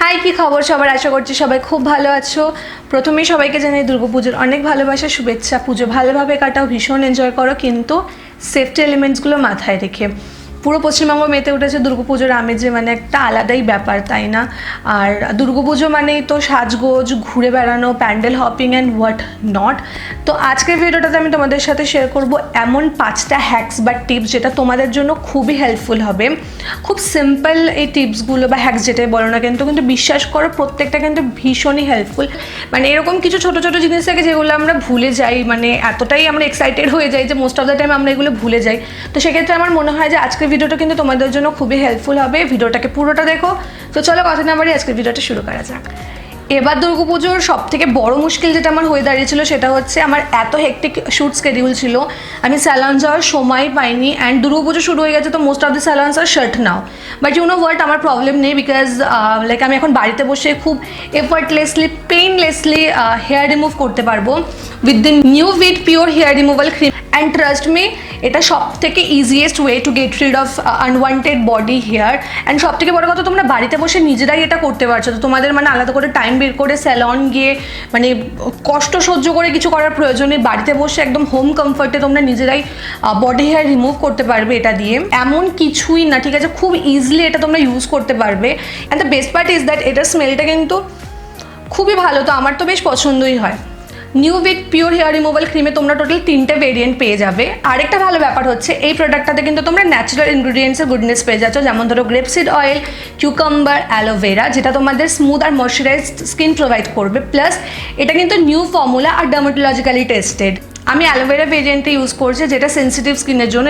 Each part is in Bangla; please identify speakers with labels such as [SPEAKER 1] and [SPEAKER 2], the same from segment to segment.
[SPEAKER 1] হাই, কি খবর সবার? আশা করছি সবাই খুব ভালো আছো। প্রথমেই সবাইকে জানাই দুর্গাপুজোর অনেক ভালোবাসা, শুভেচ্ছা। পুজো ভালোভাবে কাটাও, ভীষণ এনজয় করো, কিন্তু সেফটি এলিমেন্টসগুলো মাথায় রেখে। পুরো পশ্চিমবঙ্গ মেতে উঠেছে দুর্গাপুজোর আমেজে, মানে একটা আলাদাই ব্যাপার, তাই না? আর দুর্গাপুজো মানেই তো সাজগোজ, ঘুরে বেড়ানো, pandal hopping and what not. তো আজকের ভিডিওটাতে আমি তোমাদের সাথে শেয়ার করব এমন 5টা হ্যাকস বা টিপস যেটা তোমাদের জন্য খুবই হেল্পফুল হবে। খুব সিম্পল এই টিপসগুলো বা হ্যাকস যেটাই বলো না কিন্তু বিশ্বাস করো প্রত্যেকটা কিন্তু ভীষণই হেল্পফুল। মানে এরকম কিছু ছোটো ছোটো জিনিস থাকে যেগুলো আমরা ভুলে যাই, মানে এতটাই আমরা এক্সাইটেড হয়ে যাই যে মোস্ট অফ দ্য টাইম আমরা এগুলো ভুলে যাই। তো সেক্ষেত্রে আমার মনে হয় যে আজকের ভিডিওটা কিন্তু তোমাদের জন্য খুবই হেল্পফুল হবে। ভিডিওটাকে পুরোটা দেখো। তো চলো কথা না বাড়ি আজকের ভিডিওটা শুরু করা যাক। এবার দুর্গাপুজোর সব থেকে বড় মুশকিল যেটা আমার হয়ে দাঁড়িয়েছিল সেটা হচ্ছে আমার এত হেক্টিক শ্যুট স্কেডিউল ছিল, আমি স্যালন যাওয়ার সময় পাইনি। অ্যান্ড দুর্গাপুজো শুরু হয়ে গেছে তো most of the salons are shut now. But you know what, আমার প্রবলেম নেই, বিকজ লাইক আমি এখন বাড়িতে বসে খুব এফার্টলেসলি, পেইনলেসলি হেয়ার রিমুভ করতে পারবো with the new Veet pure hair removal cream. And trust me, এটা সব থেকে easiest way to get rid of unwanted body hair. And সব থেকে বড় কথা, তোমরা বাড়িতে বসে নিজেরাই এটা করতে পারছো। তো তোমাদের মানে আলাদা করে টাইম বের করে স্যালন গিয়ে মানে কষ্ট সহ্য করে কিছু করার প্রয়োজন নেই। বাড়িতে বসে একদম হোম কমফর্টে তোমরা নিজেরাই বডি হেয়ার রিমুভ করতে পারবে এটা দিয়ে। এমন কিছুই না, ঠিক আছে, খুব ইজিলি এটা তোমরা ইউজ করতে পারবে। And the best part is that এটার স্মেলটা কিন্তু খুবই ভালো, তো আমার তো বেশ পছন্দই হয়। New Veet pure hair removal ক্রিমে তোমরা টোটাল 3টে ভেরিয়েন্ট পেয়ে যাবে। আরেকটা ভালো ব্যাপার হচ্ছে এই প্রোডাক্টটাতে কিন্তু তোমরা ন্যাচারাল ইনগ্রিডিয়েন্টসের গুডনেস পেয়ে যাচ্ছ, যেমন ধরো গ্রেপসিড অয়েল, কিউকাম্বার, অ্যালোভেরা, যেটা তোমাদের স্মুথ আর ময়শ্চারাইজড স্কিন প্রোভাইড করবে। প্লাস এটা কিন্তু নিউ ফর্মুলা আর ডার্মাটোলজিক্যালি টেস্টেড। আমি অ্যালোভেরা ভেরিয়েন্টে ইউজ করছি, যেটা সেন্সিটিভ স্কিনের জন্য।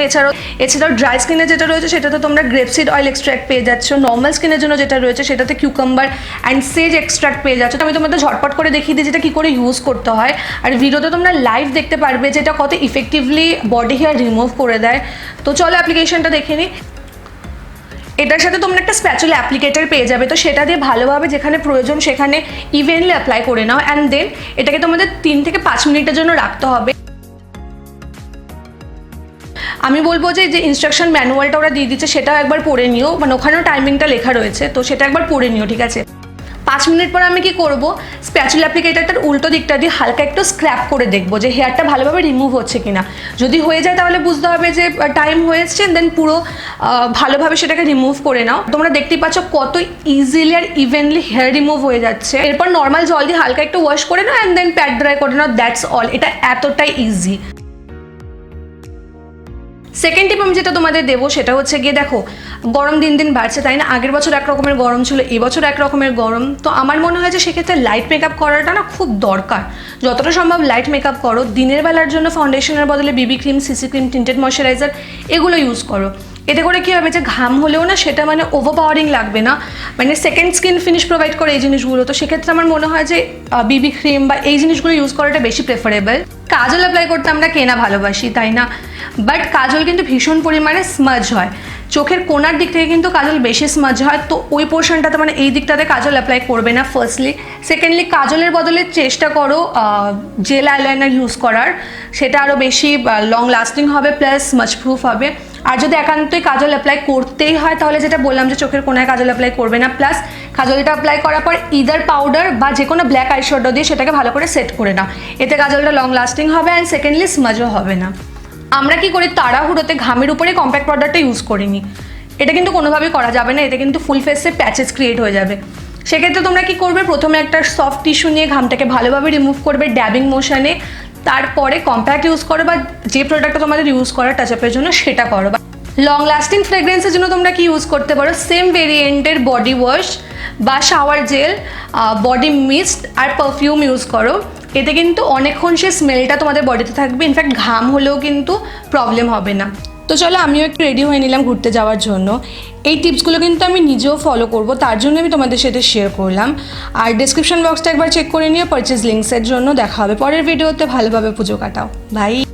[SPEAKER 1] এছাড়াও ড্রাই স্কিনে যেটা রয়েছে সেটাতে তোমরা গ্রেপসিড অয়েল এক্সট্র্যাক্ট পেয়ে যাচ্ছ। নর্মাল স্কিনের জন্য যেটা রয়েছে সেটাতে কিউকাম্বার অ্যান্ড সেজ এক্সট্র্যাক্ট পেয়ে যাচ্ছ। তো আমি তোমাদের ঝটপট করে দেখিয়ে দিই যেটা কী করে ইউজ করতে হয়। আর ভিডিওতে তোমরা লাইভ দেখতে পারবে যেটা কত ইফেক্টিভলি বডি হেয়ার রিমুভ করে দেয়। তো চলো অ্যাপ্লিকেশনটা দেখে নিই। এটার সাথে তোমরা একটা স্প্যাচুলা অ্যাপ্লিকেটার পেয়ে যাবে, তো সেটা দিয়ে ভালোভাবে যেখানে প্রয়োজন সেখানে ইভেনলি অ্যাপ্লাই করে নাও। অ্যান্ড দেন এটাকে তোমাদের 3 থেকে 5 মিনিটের জন্য রাখতে হবে। আমি বলবো যে ইনস্ট্রাকশন ম্যানুয়ালটা ওরা দিয়ে দিচ্ছে সেটাও একবার পড়ে নিও, মানে ওখানেও টাইমিংটা লেখা রয়েছে, তো সেটা একবার পড়ে নিও, ঠিক আছে? 5 মিনিট পর আমি কি করব, স্প্যাচুলা অ্যাপ্লিকেটারটার উল্টো দিকটা দিয়ে হালকা একটু স্ক্র্যাপ করে দেখবো যে হেয়ারটা ভালোভাবে রিমুভ হচ্ছে কিনা। যদি হয়ে যায় তাহলে বুঝতে হবে যে টাইম হয়েছে, দেন পুরো ভালোভাবে সেটাকে রিমুভ করে নাও। তোমরা দেখতেই পাচ্ছ কত ইজিলি আর ইভেনলি হেয়ার রিমুভ হয়ে যাচ্ছে। এরপর নর্মাল জল দিয়ে হালকা একটু ওয়াশ করে নাও অ্যান্ড দেন প্যাড ড্রাই করে নাও, দ্যাটস অল। এটা এতটাই ইজি। সেকেন্ড টিপ আমি যেটা তোমাদের দেবো সেটা হচ্ছে গিয়ে, দেখো গরম দিন দিন বাড়ছে, তাই না? আগের বছর এক রকমের গরম ছিল, এবছর এক রকমের গরম। তো আমার মনে হয় যে সেক্ষেত্রে লাইট মেকআপ করাটা না খুব দরকার। যতটা সম্ভব লাইট মেকআপ করো। দিনের বেলার জন্য ফাউন্ডেশনের বদলে বিবি cream, CC cream, tinted moisturiser এগুলো ইউজ করো। এতে করে কী হবে যে ঘাম হলেও না সেটা মানে ওভারপাওয়ারিং লাগবে না, মানে সেকেন্ড স্কিন ফিনিশ প্রোভাইড করে এই জিনিসগুলো। তো সেক্ষেত্রে আমার মনে হয় যে বিবি ক্রিম বা এই জিনিসগুলো ইউজ করাটা বেশি প্রেফারেবল। কাজল অ্যাপ্লাই করতে আমরা কে না ভালোবাসি, তাই না? বাট কাজল কিন্তু ভীষণ পরিমাণে স্মাজ হয়, চোখের কোনার দিক থেকে কিন্তু কাজল বেশি স্মাজ হয়। তো ওই পোর্শনটাতে মানে এই দিকটাতে কাজল অ্যাপ্লাই করবে না ফার্স্টলি। সেকেন্ডলি কাজলের বদলে চেষ্টা করো জেল আইলাইনার ইউজ করার, সেটা আরও বেশি লং লাস্টিং হবে প্লাস স্মাজ প্রুফ হবে। আর যদি একান্তই কাজল অ্যাপ্লাই করতেই হয় তাহলে যেটা বললাম যে চোখের কোনায় কাজল অ্যাপ্লাই করবে না। প্লাস কাজলটা অ্যাপ্লাই করার পর ইদার পাউডার বা যে কোনো ব্ল্যাক আইশ্যাডো দিয়ে সেটাকে ভালো করে সেট করে নাও। এতে কাজলটা লং লাস্টিং হবে অ্যান্ড সেকেন্ডলি স্মাজও হবে না। আমরা কি করি, তাড়াহুড়োতে ঘামের উপরে কম্প্যাক্ট পাউডারটা ইউজ করিনি। এটা কিন্তু কোনোভাবেই করা যাবে না, এতে কিন্তু ফুল ফেসে প্যাচেস ক্রিয়েট হয়ে যাবে। সেক্ষেত্রে তোমরা কি করবে, প্রথমে একটা সফট টিস্যু নিয়ে ঘামটাকে ভালোভাবে রিমুভ করবে ড্যাবিং মোশনে। তারপরে কম্প্যাক্ট ইউজ করো বা যে প্রোডাক্টটা তোমাদের ইউজ করার টাচ আপের জন্য সেটা করো। লং লাস্টিং ফ্রেগ্রেন্সের জন্য তোমরা কি ইউজ করতে পারো, সেম ভেরিয়েন্টের বডি ওয়াশ বা শাওয়ার জেল, বডি মিস্ট আর পারফিউম ইউজ করো। এতে কিন্তু অনেকক্ষণ সে স্মেলটা তোমাদের বডিতে থাকবে, ইনফ্যাক্ট ঘাম হলেও কিন্তু প্রবলেম হবে না। তো চলো আমিও একটু রেডি হয়ে নিলাম ঘুরতে যাওয়ার জন্য। এই টিপসগুলো কিন্তু আমি নিজেও ফলো করব, তার জন্য আমি তোমাদের সাথে শেয়ার করলাম। আর ডিসক্রিপশন বক্সটা একবার চেক করে নিও পারচেজ লিঙ্কসের জন্য। দেখা হবে পরের ভিডিওতে। ভালোভাবে পুজো কাটাও, বাই।